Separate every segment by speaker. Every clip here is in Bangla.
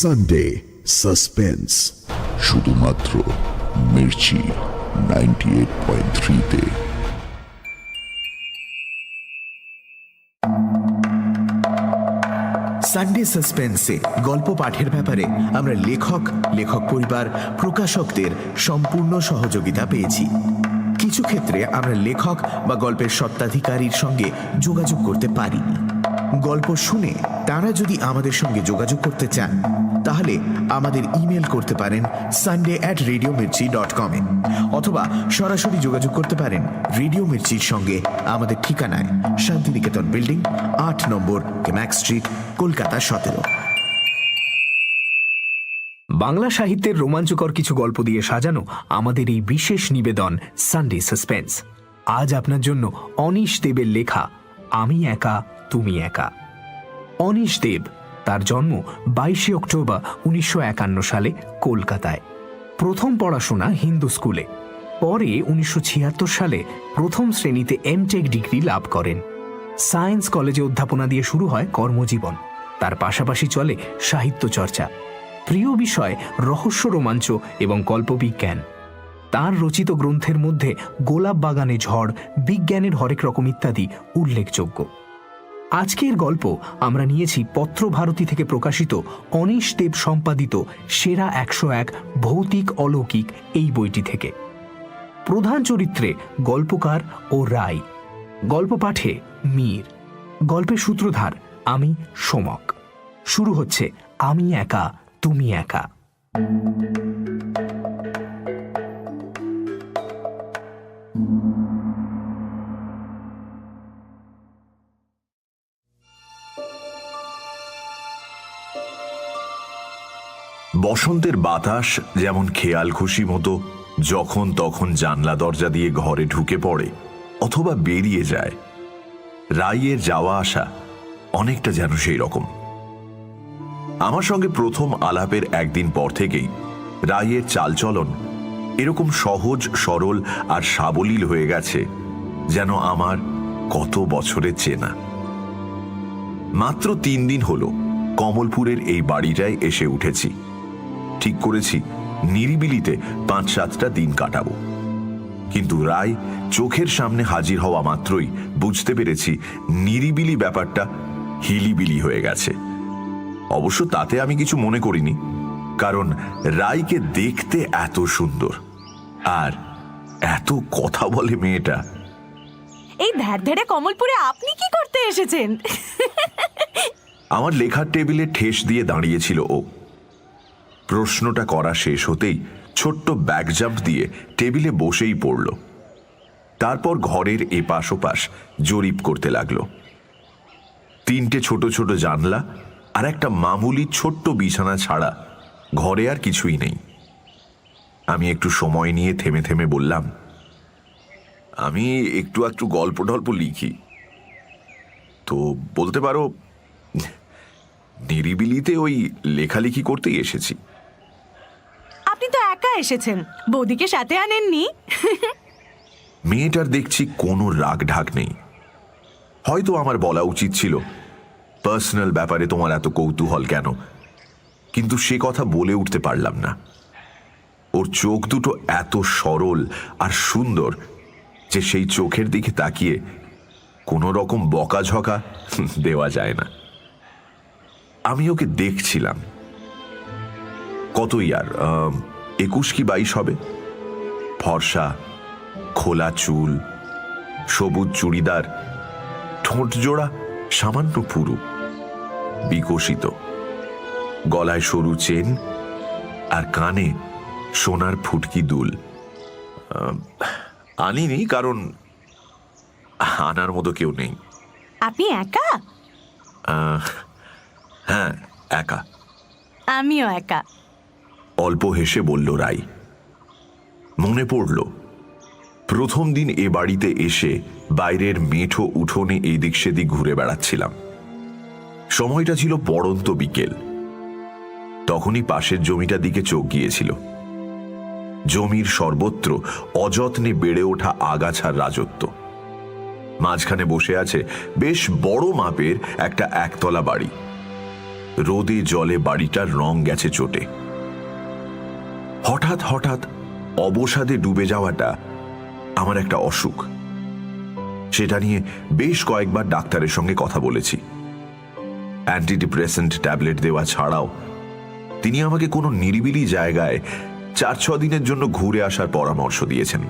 Speaker 1: সানডে সাসপেন্স, শুধুমাত্র মির্চি 98.3-তে।
Speaker 2: সানডে সাসপেন্সে গল্প পাঠের ব্যাপারে আমরা লেখক পরিবার, প্রকাশকদের সম্পূর্ণ সহযোগিতা পেয়েছি। কিছু ক্ষেত্রে আমরা লেখক বা গল্পের স্বত্বাধিকারীর সঙ্গে যোগাযোগ করতে পারিনি। গল্প শুনে তারা যদি আমাদের সঙ্গে যোগাযোগ করতে চান তাহলে আমাদের ইমেল করতে পারেন sunday@radiomirchi.com-এ, অথবা সরাসরি যোগাযোগ করতে পারেন রেডিও মির্চির সঙ্গে আমাদের ঠিকানায়, শান্তিনিকেতন বিল্ডিং, 8 নম্বর কেম্যাক স্ট্রিট, কলকাতা 17।
Speaker 3: বাংলা সাহিত্যের রোমাঞ্চকর কিছু গল্প দিয়ে সাজানো আমাদের এই বিশেষ নিবেদন সানডে সাসপেন্স। আজ আপনার জন্য অনীশ দেবের লেখা আমি একা তুমি একা। অনীশ দেব, তার জন্ম 22শে অক্টোবর 1951 সালে কলকাতায়। প্রথম পড়াশোনা হিন্দু স্কুলে, পরে 1976 সালে প্রথম শ্রেণীতে এমটেক ডিগ্রি লাভ করেন। সায়েন্স কলেজে অধ্যাপনা দিয়ে শুরু হয় কর্মজীবন। তার পাশাপাশি চলে সাহিত্য চর্চা। প্রিয় বিষয় রহস্য, রোমাঞ্চ এবং কল্পবিজ্ঞান। তার রচিত গ্রন্থের মধ্যে গোলাপ বাগানে ঝড়, বিজ্ঞানের হরেক রকম ইত্যাদি উল্লেখযোগ্য। আজকের গল্প আমরা নিয়েছি পত্রভারতী থেকে প্রকাশিত অনীশ দেব সম্পাদিত সেরা 101 ভৌতিক অলৌকিক এই বইটি থেকে। প্রধান চরিত্রে গল্পকার ও রায়, গল্প পাঠে মীর, গল্পের সূত্রধার আমি সোমক। শুরু হচ্ছে আমি একা তুমি একা।
Speaker 4: বসন্তের বাতাস যেমন খেয়াল খুশি মতো যখন তখন জানলা দরজা দিয়ে ঘরে ঢুকে পড়ে অথবা বেরিয়ে যায়, রাইয়ের যাওয়া আসা অনেকটা যেন সেই রকম। আমার সঙ্গে প্রথম আলাপের একদিন পর থেকেই রাইয়ের চালচলন এরকম সহজ সরল আর সাবলীল হয়ে গেছে যেন আমার কত বছরের চেনা। মাত্র 3 দিন হলো কমলপুরের এই বাড়িটায় এসে উঠেছি। ঠিক করেছি নিরিবিলিতে 5-7টা দিন কাটাবো। কিন্তু রায় চোখের সামনে হাজির হওয়া মাত্রই বুঝতে পেরেছি নিরিবিলি ব্যাপারটা হিলিবিলি হয়ে গেছে। অবশ্য তাতে আমি কিছু মনে করিনি, কারণ রায়কে দেখতে এত সুন্দর আর এত কথা বলে মেয়েটা।
Speaker 5: এই ধ্যাড় কমলপুরে আপনি কি করতে এসেছেন?
Speaker 4: আমার লেখার টেবিলে ঠেস দিয়ে দাঁড়িয়েছিল ও। প্রশ্নটা করা শেষ হতেই ছোট্ট ব্যাক জাম্প দিয়ে টেবিলে বসেই পড়ল। তারপর ঘরের এপাশ ওপাশ জরিপ করতে লাগলো। 3টে ছোট ছোট জানলা আর একটা মামুলি ছোট্ট বিছানা ছাড়া ঘরে আর কিছুই নেই। আমি একটু সময় নিয়ে থেমে থেমে বললাম, আমি একটু গল্প টল্প লিখি, তো বলতে পারো নিরিবিলিতে ওই লেখালেখি করতেই এসেছি।
Speaker 5: আপনি তো একা এসেছেন, বৌদিকে সাথে আনেননি?
Speaker 4: মেয়েটার দেখছি কোনো রাগ ঢাক নেই। হয়তো আমার বলা উচিত ছিল, পার্সোনাল ব্যাপারে তোমার এত কৌতূহল কেন, কিন্তু সে কথা বলে উঠতে পারলাম না। ওর চোখ দুটো এত সরল আর সুন্দর যে সেই চোখের দিকে তাকিয়ে কোনো রকম বকাঝকা দেওয়া যায় না। আমি ওকে দেখছিলাম। কতই আর 21 কি 22 হবে। ফর্সা, খোলা চুল, সবুজ চুড়িদার, ঠোঁট জোড়া সামান্য পুরু, বিকশিত, গলায় সরু চেন আর কানে সোনার ফুটকি দুল। আনিনি, কারণ আনার মতো কেউ নেই।
Speaker 5: আপনি একা?
Speaker 4: হ্যাঁ, একা।
Speaker 5: আমিও একা।
Speaker 4: অল্প হেসে বলল রাই। মনে পড়ল প্রথম দিন এ বাড়িতে এসে বাইরের মেঠো উঠোনে এদিক সেদিক ঘুরে বেড়াচ্ছিলাম। সময়টা ছিল পড়ন্ত বিকেল। তখনই পাশের জমিটার দিকে চোখ গিয়েছিল। জমির সর্বত্র অযত্নে বেড়ে ওঠা আগাছার রাজত্ব। মাঝখানে বসে আছে বেশ বড় মাপের একটা একতলা বাড়ি। রোদে জলে বাড়িটার রং গেছে চটে। হঠাৎ হঠাৎ অবসাদে ডুবে যাওয়াটা আমার একটা অসুখ। সেটা নিয়ে বেশ কয়েকবার ডাক্তারের সঙ্গে কথা বলেছি। অ্যান্টিডিপ্রেসেন্ট ট্যাবলেট দেওয়া ছাড়াও তিনি আমাকে কোনো নিরিবিলি জায়গায় 4-6 দিনের জন্য ঘুরে আসার পরামর্শ দিয়েছেন।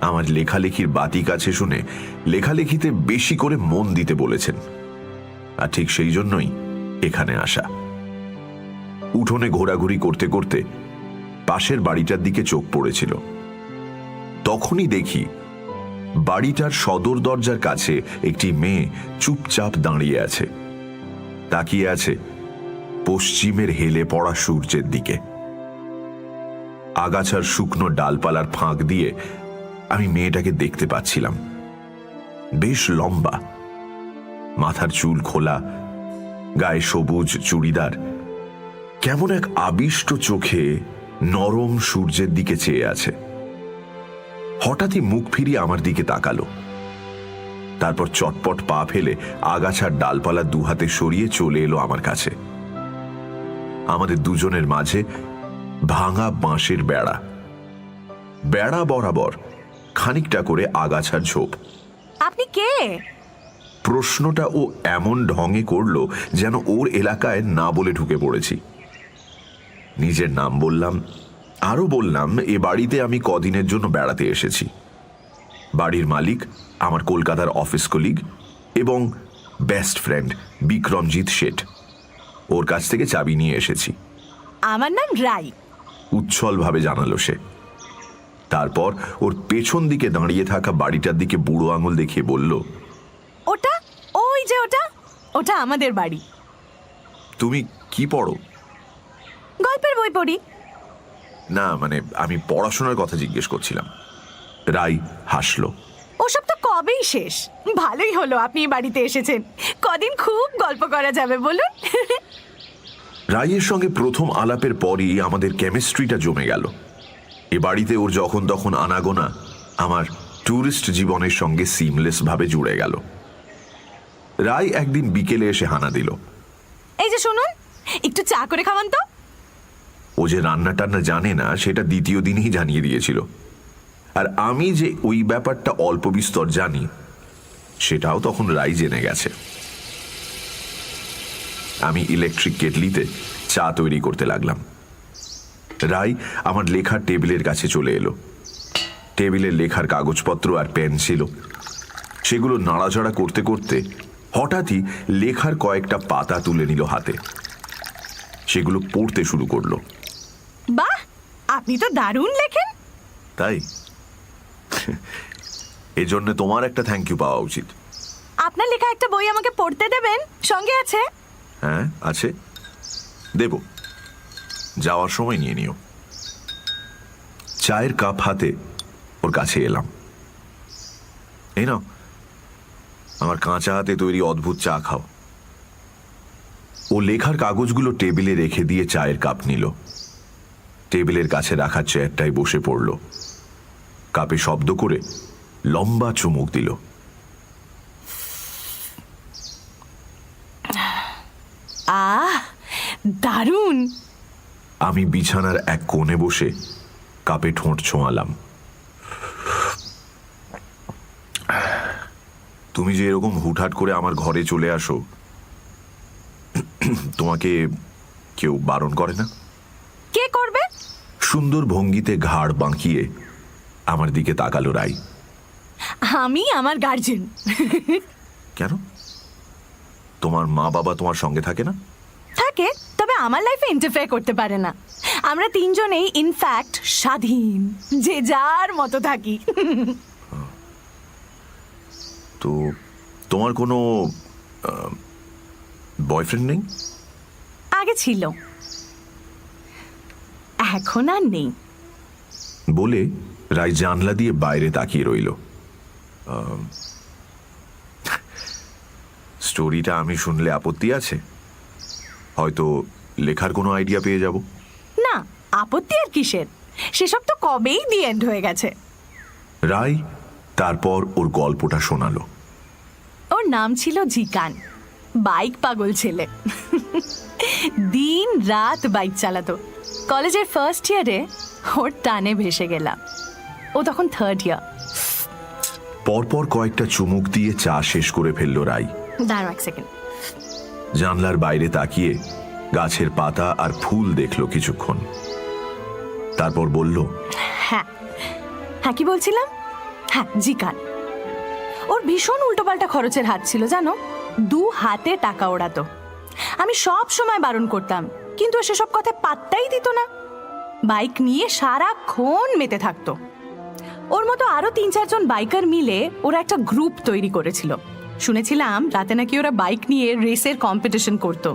Speaker 4: আমার লেখালেখির বাতিক আছে শুনে লেখালেখিতে বেশি করে মন দিতে বলেছেন, আর ঠিক সেই জন্যই এখানে আসা। উঠোনে ঘোরাঘুরি করতে করতে পাশের বাড়িটার দিকে চোখ পড়েছিল। তখনই দেখি বাড়িটার সদর দরজার কাছে একটি মেয়ে চুপচাপ দাঁড়িয়ে আছে, তাকিয়ে আছে পশ্চিমের হেলে পড়া সূর্যের দিকে। আগাছার শুকনো ডালপালার ফাঁক দিয়ে আমি মেয়েটাকে দেখতে পাচ্ছিলাম। বেশ লম্বা, মাথার চুল খোলা, গায়ে সবুজ চুড়িদার, কেমন এক আবিষ্ট চোখে নরম সূর্যের দিকে চেয়ে আছে। হঠাৎই মুখ ফিরিয়ে আমার দিকে তাকালো, তারপর চটপট পা ফেলে আগাছার ডালপালা দুহাতে সরিয়ে চলে এলো আমার কাছে। আমাদের দুজনের মাঝে ভাঙা বাঁশের বেড়া, বেড়া বরাবর খানিকটা করে আগাছার ঝোপ।
Speaker 5: আপনি কে?
Speaker 4: প্রশ্নটা ও এমন ঢঙে করলো যেন ওর এলাকায় না বলে ঢুকে পড়েছি। নিজের নাম বললাম, আরো বললাম এ বাড়িতে আমি কদিনের জন্য বেড়াতে এসেছি। বাড়ির মালিক আমার কলকাতার অফিস কলিগ এবং বেস্ট ফ্রেন্ড বিক্রমজিৎ শেঠ। ওর কাছ থেকে চাবি নিয়ে এসেছি।
Speaker 5: আমার নাম রাই।
Speaker 4: উচ্ছলভাবে জানালো সে। তারপর ওর পেছন দিকে দাঁড়িয়ে থাকা বাড়িটার দিকে বুড়ো আঙুল দেখিয়ে বলল,
Speaker 5: ওটা, ওই যে ওটা, ওটা আমাদের বাড়ি।
Speaker 4: তুমি কি পড়ো?
Speaker 5: গল্পের বই পড়ি।
Speaker 4: না, মানে আমি পড়াশোনার কথা জিজ্ঞেস করছিলাম। রাই হাসলো।
Speaker 5: ওসব তো কবেই শেষ। ভালোই হলো আপনি এই বাড়িতে এসেছেন, কদিন খুব গল্প করা যাবে বলুন।
Speaker 4: রাইয়ের সঙ্গে প্রথম আলাপের পরই আমাদের কেমিস্ট্রিটা জমে গেল। এ বাড়িতে ওর যখন তখন আনাগোনা আমার ট্যুরিস্ট জীবনের সঙ্গে সিমলেস ভাবে জুড়ে গেল। রাই একদিন বিকেলে এসে হানা দিল,
Speaker 5: এই যে শুনুন, একটু চা করে খাওয়ান তো।
Speaker 4: ও যে রান্না টান্না জানে না সেটা দ্বিতীয় দিনই জানিয়ে দিয়েছিল, আর আমি যে ওই ব্যাপারটা অল্প বিস্তর জানি সেটাও তখন রাই জেনে গেছে। আমি ইলেকট্রিক কেটলিতে চা তৈরি করতে লাগলাম। রাই আমার লেখার টেবিলের কাছে চলে এলো। টেবিলের লেখার কাগজপত্র আর পেন ছিল, সেগুলো নাড়াচাড়া করতে করতে হঠাৎই লেখার কয়েকটা পাতা তুলে নিল হাতে। সেগুলো পড়তে শুরু করলো।
Speaker 5: বাহ, আপনি তো দারুণ লেখেন।
Speaker 4: তাই? এজন্য তোমার একটা থ্যাংক ইউ পাওয়া উচিত।
Speaker 5: আপনার লেখা একটা বই আমাকে পড়তে দেবেন? সঙ্গে আছে?
Speaker 4: হ্যাঁ আছে, দেব, যাওয়ার সময় নিয়ে নিও। চায়ের কাপ হাতে ওর কাছে এলাম। এই নাও, আমার কাঁচা হাতে তৈরি অদ্ভুত চা খাও। ও লেখার কাগজগুলো টেবিলে রেখে দিয়ে চায়ের কাপ নিল। টেবিলের কাছে রাখা চেয়ারটায় বসে পড়ল। কাপে শব্দ করে লম্বা চুমুক দিল।
Speaker 5: আহ, দারুণ।
Speaker 4: আমি বিছানার এক কোণে বসে কাপে ঠোঁট ছোঁয়ালাম। তুমি যে এরকম হুটহাট করে আমার ঘরে চলে আসো, তোমাকে কেউ বারণ করে না?
Speaker 5: কে করবে?
Speaker 4: সুন্দর ভঙ্গিতে ঘাড় বাঁকিয়ে আমার দিকে তাকালো রাই।
Speaker 5: আমি আমার গার্জেন।
Speaker 4: কেন? তোমার মা বাবা তোমার সঙ্গে থাকে না?
Speaker 5: থাকে, তবে আমার লাইফে ইন্টারফেয়ার করতে পারে না। আমরা তিনজনেই ইনফ্যাক্ট স্বাধীন, যে যার মতো থাকি।
Speaker 4: তো তোমার কোনো বয়ফ্রেন্ড নেই?
Speaker 5: আগে ছিল, এখন আর নেই।
Speaker 4: বলে রাই জানলা দিয়ে বাইরে তাকিয়ে রইল। স্টোরিটা আমি শুনলে আপত্তি আছে? হয়তো লেখার কোনো আইডিয়া পেয়ে যাব।
Speaker 5: না, আপত্তি আর কিসের? সেসব তো কবেই দি এন্ড হয়ে গেছে।
Speaker 4: রাই তারপর ওর গল্পটা শোনালো।
Speaker 5: ওর নাম ছিল জিকান। বাইক পাগল ছেলে। দিন রাত বাইক চালাতো। কলেজের ফার্স্ট ইয়ারে ওর টানে ভেসে গেলাম। ও তখন থার্ড ইয়ার।
Speaker 4: পরপর কয়েকটা চুমুক দিয়ে চা শেষ করে ফেলল রাই।
Speaker 5: দাঁড়াও এক সেকেন্ড।
Speaker 4: জানলার বাইরে তাকিয়ে গাছের পাতা আর ফুল দেখলো কিছুক্ষণ, তারপর বলল,
Speaker 5: হ্যাঁ হ্যাঁ, কি বলছিলাম? হ্যাঁ, জিকান। ওর ভীষণ উল্টোপাল্টা খরচের হাত ছিল জানো। 2 হাতে টাকা ওড়াতো। আমি সব সময় বারণ করতাম, কিন্তু ও সেসব কথা পাত্তাই দিত না। বাইক নিয়ে সারাক্ষণ মেতে থাকতো। ওর মতো আরো 3-4 জন বাইকার মিলে ওরা একটা গ্রুপ তৈরি করেছিল। শুনেছিলাম রাতে নাকি ওরা বাইক নিয়ে রেসের কম্পিটিশন করত।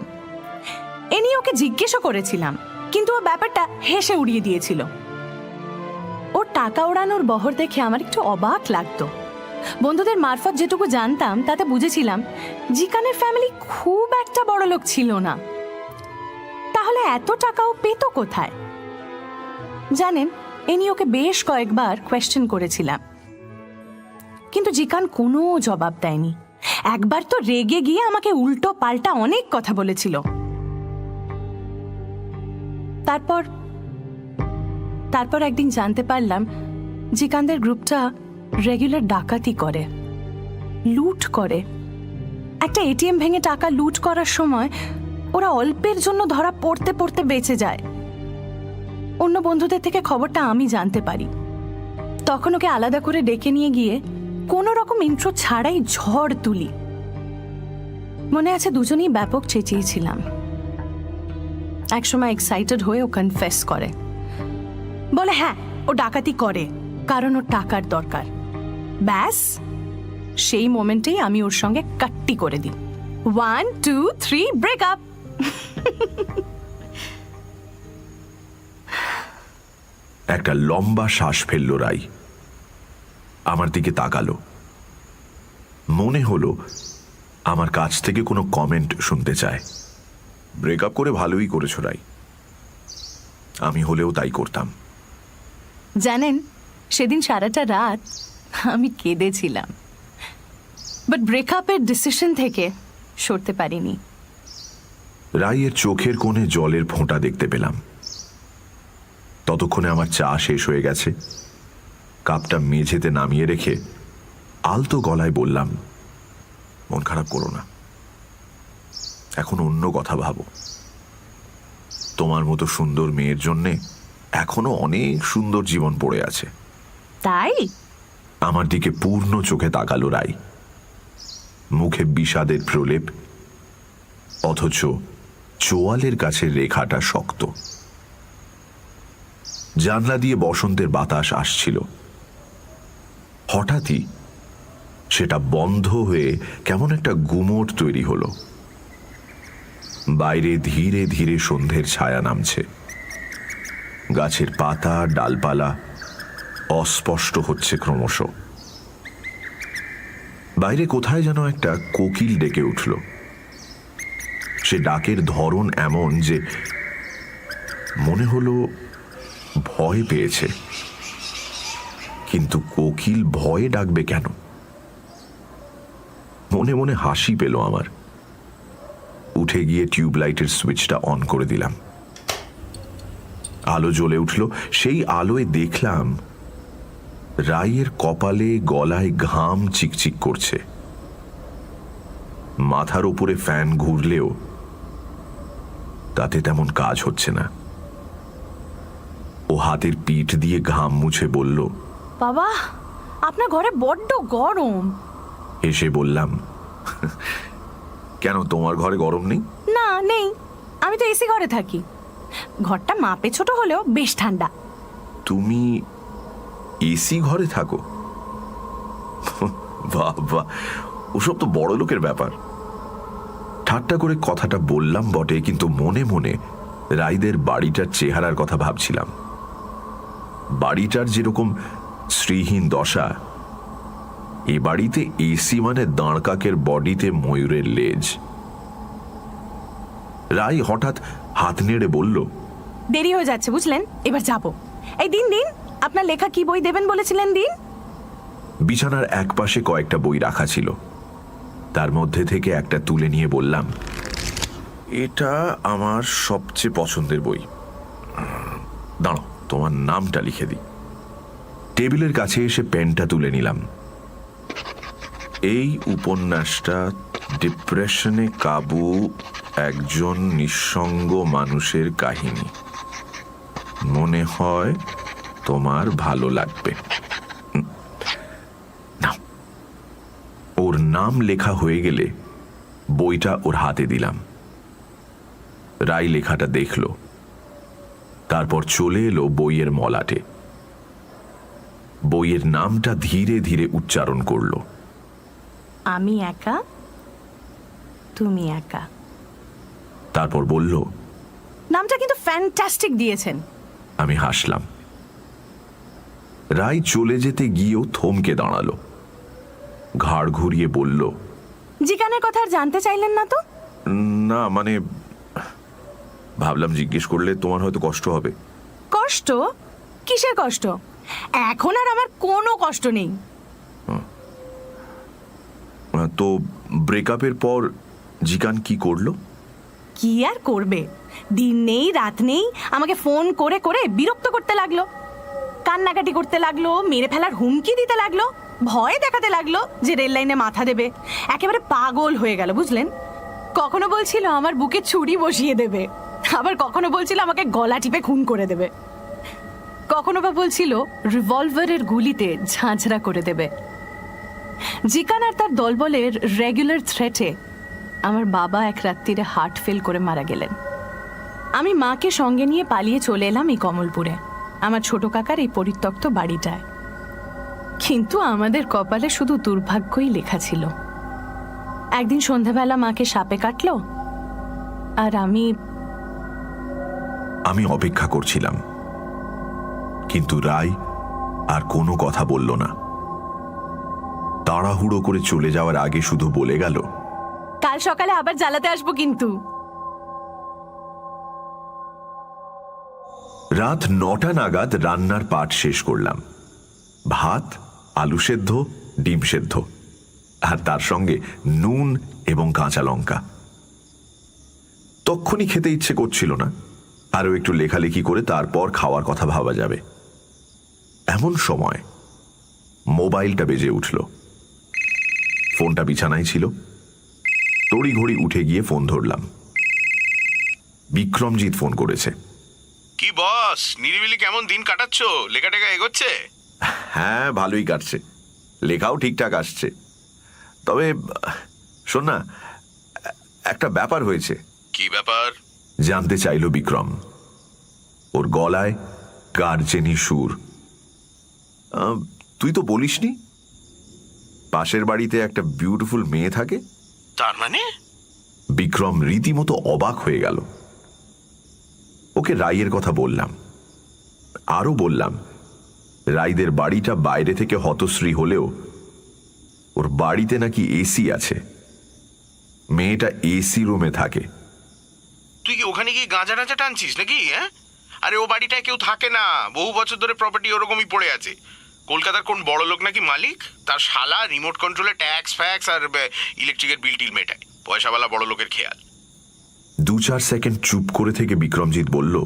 Speaker 5: এ নিয়ে ওকে জিজ্ঞেসও করেছিলাম, কিন্তু ও ব্যাপারটা হেসে উড়িয়ে দিয়েছিল। ওর টাকা ওড়ানোর বহর দেখে আমার একটু অবাক লাগতো। বন্ধুদের মারফত যেটুকু জানতাম তাতে বুঝেছিলাম জিকানের ফ্যামিলি খুব একটা বড় লোক ছিল না। তাহলে এত টাকাও পেত কোথায়? জানেন, এ নিয়ে ওকে বেশ কয়েকবার কোয়েশ্চেন করেছিলাম, কিন্তু জিকান কোনো জবাব দেয়নি। একবার তো রেগে গিয়ে আমাকে উল্টো পাল্টা অনেক কথা বলেছিল। তারপর একদিন জানতে পারলাম জিকানদের গ্রুপটা রেগুলার ডাকাতি করে, লুট করে। একটা এটিএম ভেঙে টাকা লুট করার সময় ওরা অল্পের জন্য ধরা পড়তে পড়তে বেঁচে যায়। অন্য বন্ধুদের থেকে খবরটা আমি জানতে পারি। তখন ওকে আলাদা করে ডেকে নিয়ে গিয়ে কোনো রকম ইন্ট্রো ছাড়াই ঝড় তুলি। মনে আছে দুজনেই ব্যাপক চেঁচিয়েছিলাম। একসময় এক্সাইটেড হয়ে ও কনফেস করে, বলে হ্যাঁ ও ডাকাতি করে কারণ ওর টাকার দরকার। ব্যাস সেই মোমেন্টেই আমি ওর সঙ্গে কাট্টি করে দিই। 1 2 3 ব্রেকআপ।
Speaker 4: একটা লম্বা শ্বাস ফেলল রাই। আমার দিকে তাকালো। মনে হলো আমার কাছ থেকে কোনো কমেন্ট শুনতে চায়। ব্রেকআপ করে ভালোই করেছো রাই, আমি হলেও তাই করতাম।
Speaker 5: জানেন, সেদিন সারাটা রাত আমি কেঁদেছিলাম, বাট ব্রেকআপের ডিসিশন থেকে সরতে পারিনি।
Speaker 4: রাইয়ের চোখের কোণে জলের ফোঁটা দেখতে পেলাম। ততক্ষণে আমার চা শেষ হয়ে গেছে। কাপটা মেঝেতে নামিয়ে রেখে আলতো গলায় বললাম, মন খারাপ করো না, এখন অন্য কথা ভাবো। তোমার মতো সুন্দর মেয়ের জন্যে এখনো অনেক সুন্দর জীবন পড়ে আছে।
Speaker 5: তাই?
Speaker 4: আমার দিকে পূর্ণ চোখে তাকালো রাই। মুখে বিষাদের প্রলেপ, অথচ চোয়ালের কাছে রেখাটা শক্ত। জানলা দিয়ে বসন্তের বাতাস আসছিল। হঠাৎই সেটা বন্ধ হয়ে কেমন একটা গুমোট তৈরি হলো। বাইরে ধীরে ধীরে সন্ধ্যের ছায়া নামছে। গাছের পাতা ডালপালা অস্পষ্ট হচ্ছে ক্রমশ। বাইরে কোথায় যেন একটা কোকিল ডেকে উঠল। সে ডাকের ধরন এমন যে মনে হলো ভয় পেয়েছে। কিন্তু কোকিল ভয়ে ডাকবে কেন? মনে মনে হাসি পেল আমার। উঠে গিয়ে টিউবলাইটের সুইচটা অন করে দিলাম। আলো জ্বলে উঠল। সেই আলোয় দেখলাম রাইয়ের কপালে গলায় ঘাম চিকচিক করছে। মাথার উপরে ফ্যান ঘুরলেও তাতে তেমন কাজ হচ্ছে না। ও হাতের পিঠ দিয়ে ঘাম মুছে বলল,
Speaker 5: বাবা, আপনার ঘরে বড্ড গরম।
Speaker 4: হেসে বললাম, কেন তোমার ঘরে গরম নেই?
Speaker 5: না, নেই। আমি তো এসি ঘরে থাকি। ঘরটা মাপে ছোট হলেও বেশ ঠান্ডা।
Speaker 4: তুমি এসি ঘরে থাকো? বাহ বাহ, ওসব তো বড় লোকের ব্যাপার। ঠাট্টা করে কথাটা বললাম বটে, কিন্তু মনে মনে রাইদের বাড়িটার চেহারার কথা ভাবছিলাম। বাড়িটার যেরকম শ্রীহীন দশা, এ বাড়িতে এসি মানে দাঁড়কাকের বডিতে ময়ূরের লেজ। রাই হঠাৎ হাত নেড়ে বলল,
Speaker 5: দেরি হয়ে যাচ্ছে বুঝলেন, এবার যাবো। এই দিন আপনার লেখা কি বই দেবেন বলেছিলেন? দিন।
Speaker 4: বিছানার একপাশে কয়েকটা বই রাখা ছিল, তার মধ্যে থেকে একটা তুলে নিয়ে বললাম, এটা আমার সবচেয়ে পছন্দের বই। দাঁড়াও, তোমার নামটা লিখে দিই। টেবিলের কাছে এসে পেনটা তুলে নিলাম। এই উপন্যাসটা ডিপ্রেশনে কাবু একজন নিঃসঙ্গ মানুষের কাহিনী। মনে হয় তোমার ভালো লাগবে। নাও। ওর নাম লেখা হয়ে গেলে বইটা ওর হাতে দিলাম। রাই লেখাটা দেখল, তারপর চলে এলো বইয়ের মলাটে। বইয়ের নামটা ধীরে ধীরে উচ্চারণ করলো।
Speaker 5: আমি একা, তুমি একা।
Speaker 4: তারপর বলল,
Speaker 5: নামটা কিন্তু ফ্যান্টাস্টিক দিয়েছেন।
Speaker 4: আমি হাসলাম। রাই চলে যেতে গিয়েও থমকে দাঁড়ালো, ঘাড় ঘুরিয়ে বলল,
Speaker 5: জিকানের কথা আর জানতে চাইলেন না তো?
Speaker 4: না, মানে ভাবলাম জিজ্ঞেস করলে তোমার হয়তো কষ্ট হবে।
Speaker 5: কষ্ট? কিসের কষ্ট? এখন আর আমার কোনো কষ্ট নেই।
Speaker 4: তো ব্রেকআপের পর জিকান কি করলো?
Speaker 5: কি আর করবে, দিন নেই রাত নেই আমাকে ফোন করে করে বিরক্ত করতে লাগলো, কান্নাকাটি করতে লাগলো, মেরে ফেলার হুমকি দিতে লাগলো, ভয় দেখাতে লাগলো যে রেল লাইনে মাথা দেবে। একেবারে পাগল হয়ে গেল, বুঝলেন? কখনো বলছিল আমার বুকে ছুরি বসিয়ে দেবে, আবার কখনো বলছিল আমাকে গলা টিপে খুন করে দেবে, কখনো বা বলছিল রিভলভারের গুলিতে ঝাঁঝরা করে দেবে। জিকান আর তার দলবলের রেগুলার থ্রেটে আমার বাবা এক রাত্রিরে হার্ট ফেল করে মারা গেলেন। আমি মাকে সঙ্গে নিয়ে পালিয়ে চলে এলাম এই কমলপুরে, আমার ছোট কাকার এই পরিত্যক্ত বাড়িটায়। কিন্তু আমাদের কপালে শুধু দুর্ভাগ্যই লেখা ছিল। একদিন সন্ধ্যাবেলা মাকে সাপে কাটলো, আর
Speaker 4: আমি অপেক্ষা করছিলাম, কিন্তু রাই আর কোনো কথা বলল না। তাড়াহুড়ো করে চলে যাওয়ার আগে শুধু বলে গেল,
Speaker 5: কাল সকালে আবার জ্বালাতে আসবো কিন্তু।
Speaker 4: রাত 9টা নাগাদ রান্নার পাট শেষ করলাম। ভাত, আলু সেদ্ধ, ডিম সেদ্ধ, আর তার সঙ্গে নুন এবং কাঁচা লঙ্কা। তক্ষুনি খেতে ইচ্ছে করছিল না, আরও একটু লেখালেখি করে তারপর খাওয়ার কথা ভাবা যাবে। এমন সময় মোবাইলটা বেজে উঠল। ফোনটা বিছানায় ছিল। তড়িঘড়ি উঠে গিয়ে ফোন ধরলাম। বিক্রমজিৎ ফোন করেছে।
Speaker 6: কি বস, নিরিবিলি কেমন দিন কাটাচ্ছ? লেখা টেখা এগোচ্ছে?
Speaker 4: হ্যাঁ, ভালোই কাটছে, লেখাও ঠিকঠাক আসছে। তবে শোন না, একটা ব্যাপার হয়েছে।
Speaker 6: কি ব্যাপার?
Speaker 4: জানতে চাইল বিক্রম। ওর গলায় গার্জেনি সুর। তুই তো বলিসনি পাশের বাড়িতে একটা বিউটিফুল মেয়ে থাকে?
Speaker 6: তার মানে?
Speaker 4: বিক্রম রীতিমতো অবাক হয়ে গেল। ওকে রাইয়ের কথা বললাম, আরো বললাম রাইদের বাড়িটা বাইরে থেকে হতশ্রী হলেও ওর বাড়িতে নাকি এসি আছে, মেয়েটা এসি রুমে থাকে।
Speaker 6: তুই কি ওখানে গিয়ে গাঁজা টাঁজা টানছিস নাকি? হ্যাঁ, আরে ও বাড়িটায় কেউ থাকে না, বহু বছর ধরে প্রপার্টি ওরকমই পড়ে আছে। কলকাতার কোন বড় লোক নাকি মালিক, তার শালা রিমোট কন্ট্রোলে ট্যাক্স ফ্যাক্স আর ইলেকট্রিকের বিল টিল মেটায়। পয়সাওয়ালা বড় লোকের খেয়াল।
Speaker 4: 2-4 সেকেন্ড চুপ করে থেকে বিক্রমজিৎ বলল,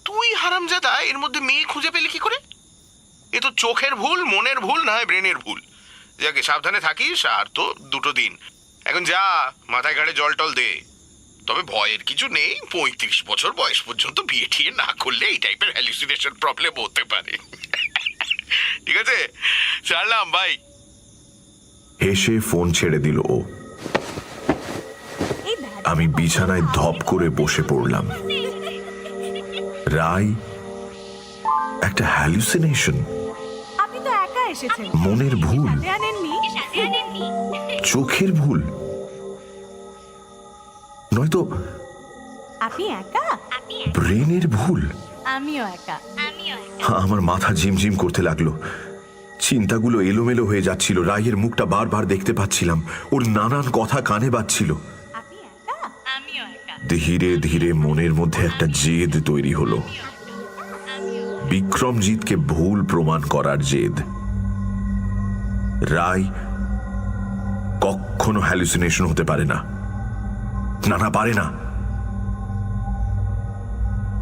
Speaker 6: তুই হারামজাদা এর মধ্যে মেয়ে খুঁজে পেলি কি করে? এ তো চোখের ভুল, মনের ভুল, না হয় ব্রেনের ভুল। যাকে সাবধানে থাকিস। আর তো 2 দিন, এখন যা মাথায় ঘাড়ে জল টল দে। তবে ভয়ের কিছু নেই, 35 বছর বয়স পর্যন্ত বিয়ে ঠিয়ে না করলে এই টাইপের হ্যালুসিনেশন প্রবলেম হতে পারে। ঠিক আছে, ছাড়লাম ভাই।
Speaker 4: হেসে ফোন ছেড়ে দিল ও। আমি বিছানায় ধপ করে বসে পড়লাম। রাই একটা হ্যালুসিনেশন,
Speaker 5: আপনি তো একা এসেছেন,
Speaker 4: মনের ভুল,
Speaker 5: সাথে আনেননি?
Speaker 4: চোখের ভুল, নয়তো
Speaker 5: আপনি একা?
Speaker 4: ব্রেনের ভুল।
Speaker 5: আমিও একা।
Speaker 4: আমার মাথা ঝিমঝিম করতে লাগলো, চিন্তাগুলো এলোমেলো হয়ে যাচ্ছিল। রাইয়ের মুখটা বারবার দেখতে পাচ্ছিলাম, ওর নানান কথা কানে বাজছিল।
Speaker 5: আপনি একা? আমিও একা।
Speaker 4: ধীরে ধীরে মনের মধ্যে একটা জেদ তৈরি হলো, বিক্রমজিৎকে ভুল প্রমাণ করার জেদ। রাই কখনো হ্যালুসিনেশন হতে পারে না, না না পারে না।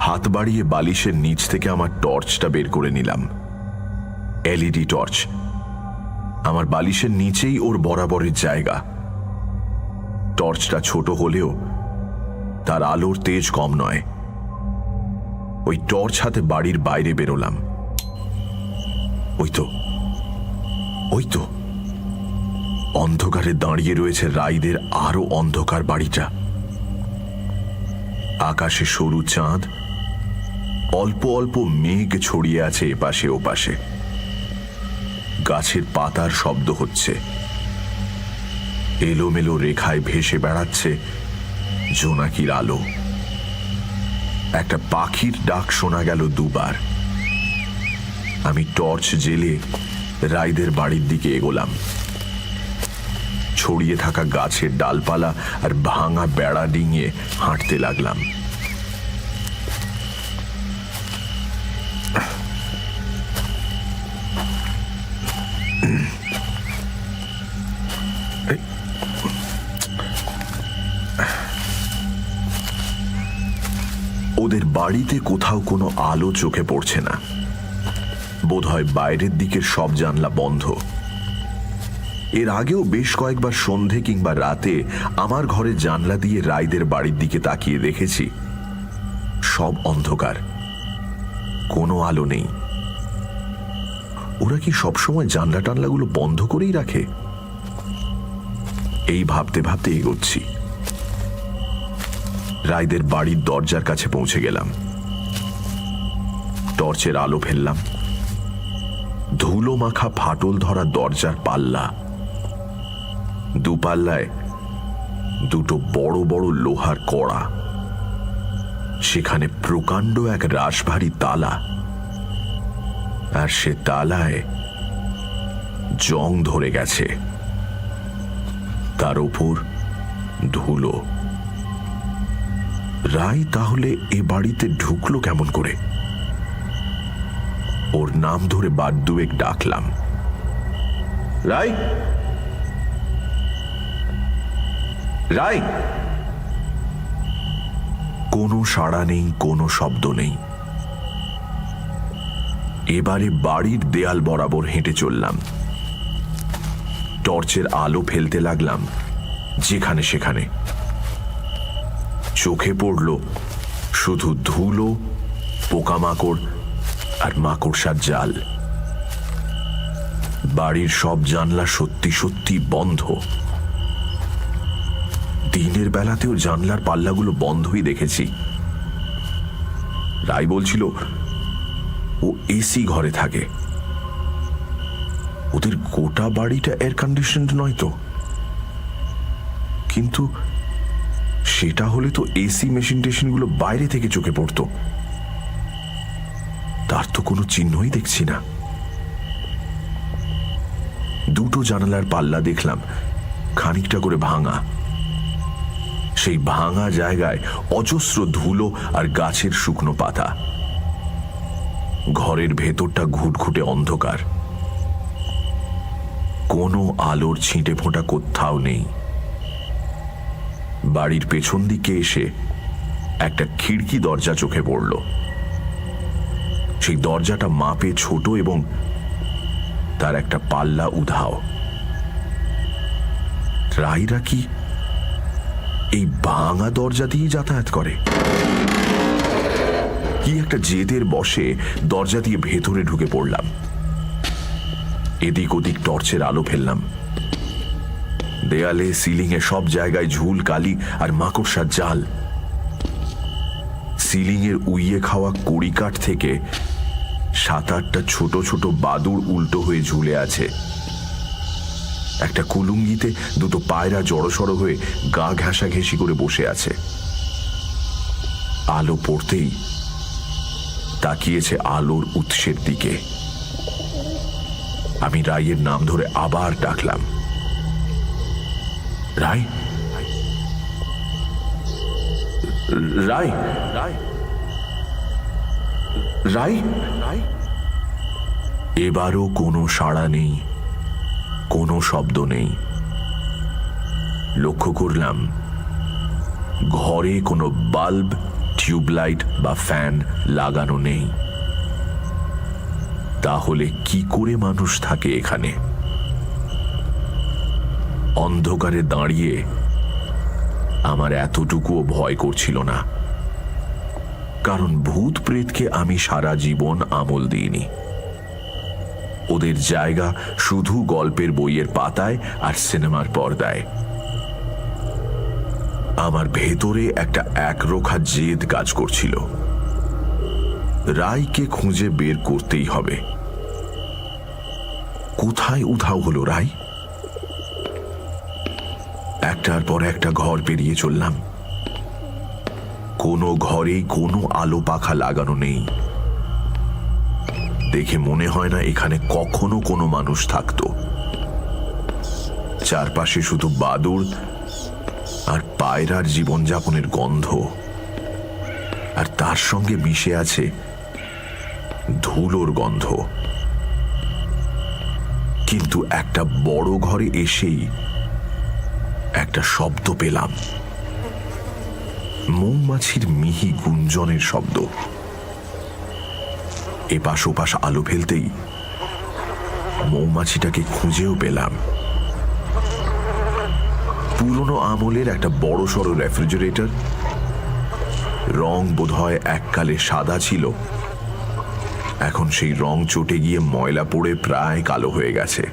Speaker 4: হাত বাড়িয়ে বালিশের নিচ থেকে আমার টর্চটা বের করে নিলাম। LED torch. আমার বালিশের নিচেই ওর বরাবরের জায়গা। টর্চটা ছোট হলেও তার আলোর তেজ কম নয়। ওই টর্চ হাতে বাড়ির বাইরে বেরোলাম। ওই তো অন্ধকারে দাঁড়িয়ে রয়েছে রাইদের আরো অন্ধকার বাড়িটা। আকাশে সরু চাঁদ, অল্প অল্প মেঘ ছড়িয়ে আছে এপাশে ওপাশে। গাছের পাতার শব্দ হচ্ছে, এলোমেলো রেখায় ভেসে বেড়াচ্ছে জোনাকির আলো। একটা পাখির ডাক শোনা গেল দুবার। আমি টর্চ জেলে রাইদের বাড়ির দিকে এগোলাম। ছড়িয়ে থাকা গাছের ডালপালা আর ভাঙা বেড়া ডিঙিয়ে হাঁটতে লাগলাম। ওদের বাড়িতে কোথাও কোনো আলো চোখে পড়ছে না। বোধহয় বাইরের দিকের সব জানলা বন্ধ। এর আগেও বেশ কয়েকবার সন্ধে কিংবা রাতে আমার ঘরের জানলা দিয়ে রাইদের বাড়ির দিকে তাকিয়ে দেখেছি, সব অন্ধকার, কোনো আলো নেই। ওরা কি সবসময় জানলা টানলাগুলো বন্ধ করেই রাখে? এই ভাবতে ভাবতে এগোচ্ছি। রাইদের বাড়ির দরজার কাছে পৌঁছে গেলাম। টর্চের আলো ফেললাম। ধুলো মাখা ফাটল ধরা দরজার পাল্লা, দুপাল্লায় দুটো বড় বড় লোহার কড়া, সেখানে প্রকাণ্ড এক রাশভারী তালা, আর সে তালায় জং ধরে গেছে, তার উপর ধুলো। রাই তাহলে এ বাড়িতে ঢুকলো কেমন করে? ওর নাম ধরে বার দুয়েক ডাকলাম, রাই, রাই। কোনো সাড়া নেই, কোনো শব্দ নেই। এবারে বাড়ির দেয়াল বরাবর হেঁটে চললাম। টর্চের আলো ফেলতে লাগলাম যেখানে সেখানে। চোখে পড়ল শুধু ধুলো, পোকামাকড় আর মাকড়সার জাল। বাড়ির সব জানলা সত্যি সত্যি বন্ধ। দিনের বেলাতেও জানলার পাল্লাগুলো বন্ধই দেখেছি। রাই বলছিল ও এসি ঘরে থাকে। ওদের গোটা বাড়িটা এয়ার কন্ডিশনড নয় তো? কিন্তু সেটা হলে তো এসি মেশিন টেশিনগুলো বাইরে থেকে চোখে পড়তো। তার তো কোনো চিহ্নই দেখছি না। দুটো জানালার পাল্লা দেখলাম খানিকটা করে ভাঙা। সেই ভাঙা জায়গায় অজস্র ধুলো আর গাছের শুকনো পাতা। ঘরের ভেতরটা ঘুটঘুটে অন্ধকার, কোনো আলোর ছিটে ফোঁটা কোথাও নেই। বাড়ির পেছন দিকে এসে একটা খিড়কি দরজা চোখে পড়ল। সেই দরজাটা মাপে ছোট এবং তার একটা পাল্লা উধাও। রাইরা কি এই ভাঙা দরজা দিয়ে যাতায়াত করে? কি একটা জেদের বসে দরজা দিয়ে ভেতরে ঢুকে পড়লাম। এদিক ওদিক টর্চের আলো ফেললাম। দেয়ালে, সিলিংয়ে সব জায়গায় ঝুল কালি আর মাকড়সার জাল। সিলিংয়ের উইয়ে খাওয়া কড়িকাঠ থেকে 7-8টা ছোট ছোট বাদুড় উল্টো হয়ে ঝুলে আছে। একটা কুলুঙ্গিতে দুটো পায়রা জড়সড় হয়ে গা ঘেঁষাঘেঁষি করে বসে আছে। আলো পড়তেই তাকিয়েছে আলোর উৎসের দিকে। আমি রাইয়ের নাম ধরে আবার ডাকলাম, রাই, রাই, রাই, রাই। এবারও কোনো সাড়া নেই, কোনো শব্দ নেই। লক্ষ্য করলাম ঘরে কোনো বাল্ব, টিউবলাইট বা ফ্যান লাগানো নেই। তাহলে কি করে মানুষ থাকে এখানে? অন্ধকারে দাঁড়িয়ে আমার এতটুকুও ভয় করছিল না, কারণ ভূত প্রেতকে আমি সারা জীবন আমল দিইনি। ওদের জায়গা শুধু গল্পের বইয়ের পাতায় আর সিনেমার পর্দায়। আমার ভেতরে একটা একরোখা জেদ কাজ করছিল। রায়কে খুঁজে বের করতেই হবে। কোথায় উধাও হলো রায়? একটার পর একটা ঘর পেরিয়ে চললাম। কোনো ঘরেই কোনো আলো পাখা লাগানো নেই। দেখে মনে হয় না এখানে কখনো কোনো মানুষ থাকতো। চারপাশে শুধু বাদুড় আর পায়রার জীবনযাপনের গন্ধ, আর তার সঙ্গে মিশে আছে ধুলোর গন্ধ। কিন্তু একটা বড় ঘরে এসেই একটা শব্দ পেলাম, মৌমাছির মিহি গুঞ্জনের শব্দ। এপাশ ওপাশ আলো ফেলতেই মৌমাছিটাকে খুঁজেও পেলাম। পুরনো আমলের একটা বড় সড়ো রেফ্রিজারেটর। রং বোধহয় এককালে সাদা ছিল, এখন সেই রং চটে গিয়ে ময়লা পড়ে প্রায় কালো হয়ে গেছে।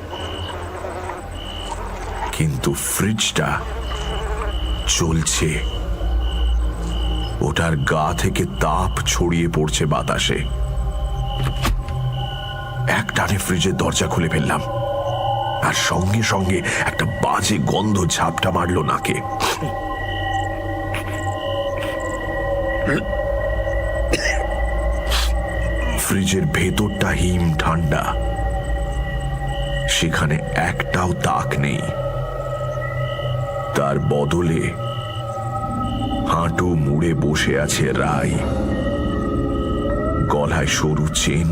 Speaker 4: কিন্তু ফ্রিজটা চলছে। ওটার গা থেকে তাপ ছড়িয়ে পড়ছে বাতাসে। এক টানে ফ্রিজের দরজা খুলে ফেললাম, আর সঙ্গে সঙ্গে একটা বাজে গন্ধ ঝাপটা মারল নাকে। ফ্রিজের ভেতরটা হিম ঠান্ডা, সেখানে একটাও তাক নেই। তার বদলে হাঁটু মুড়ে বসে আছে রায়। গলায় সরু চেন,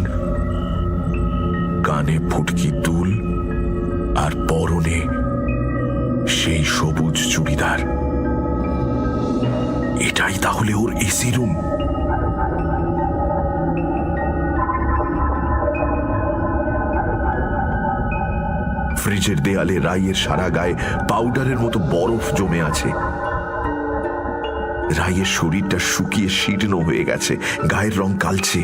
Speaker 4: কানে ফুটকি দুল, আর পরনে সেই সবুজ চুড়িদার। এটাই তাহলে ওর এসি রুম। ফ্রিজের দেয়ালে রাইয়ের সারা গায়ে পাউডারের মতো বরফ জমে আছে। রাইয়ের শরীরটা শুকিয়ে শীর্ণ হয়ে গেছে, গায়ের রং কালচে,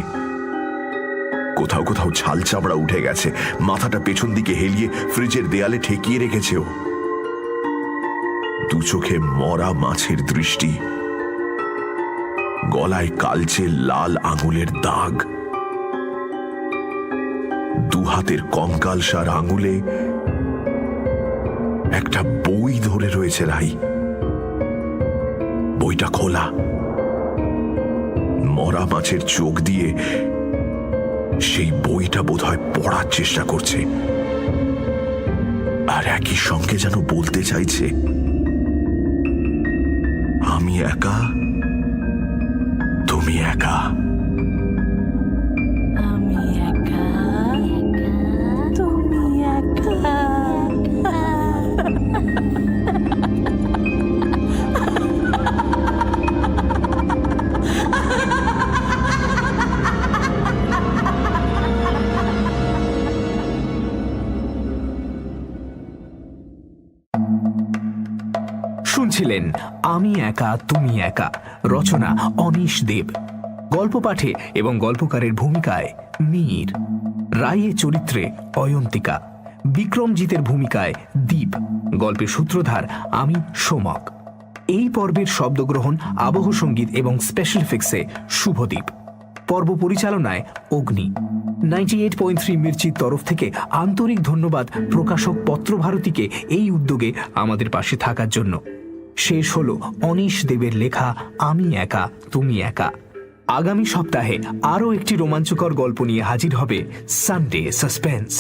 Speaker 4: কোথাও কোথাও ছাল চামড়া উঠে গেছে। মাথাটা পেছন দিকে হেলিয়ে ফ্রিজের দেয়ালে ঠেকিয়ে রেখেছে ও। দু চোখে মরা মাছের দৃষ্টি, গলায় কালচে লাল আঙুলের দাগ। দু হাতের কঙ্কালসার আঙুলে একটা বই ধরে রয়েছে রাই। বইটা খোলা। মরা মাছের চোখ দিয়ে সেই বইটা বোধহয় পড়ার চেষ্টা করছে, আর একই সঙ্গে যেন বলতে চাইছে, আমি একা, তুমি একা।
Speaker 5: আমি একা, তুমি একা।
Speaker 3: শুনছিলেন আমি একা তুমি একা, রচনা অনিশ দেব, গল্প পাঠে এবং গল্পকারের ভূমিকায় মীর, রায়ের চরিত্রে অয়ন্তিকা, বিক্রমজিতের ভূমিকায় দীপ, গল্পের সূত্রধার আমি সোমক। এই পর্বের শব্দগ্রহণ, আবহ সঙ্গীত এবং স্পেশাল এফেক্টসে শুভদীপ। পর্ব পরিচালনায় অগ্নি। 98.3 মির্চির তরফ থেকে আন্তরিক ধন্যবাদ প্রকাশক পত্রভারতীকে এই উদ্যোগে আমাদের পাশে থাকার জন্য। শেষ হলো অনিশ দেবের লেখা আমি একা তুমি একা। আগামী সপ্তাহে আরও একটি রোমাঞ্চকর গল্প নিয়ে হাজির হবে সানডে সাসপেন্স।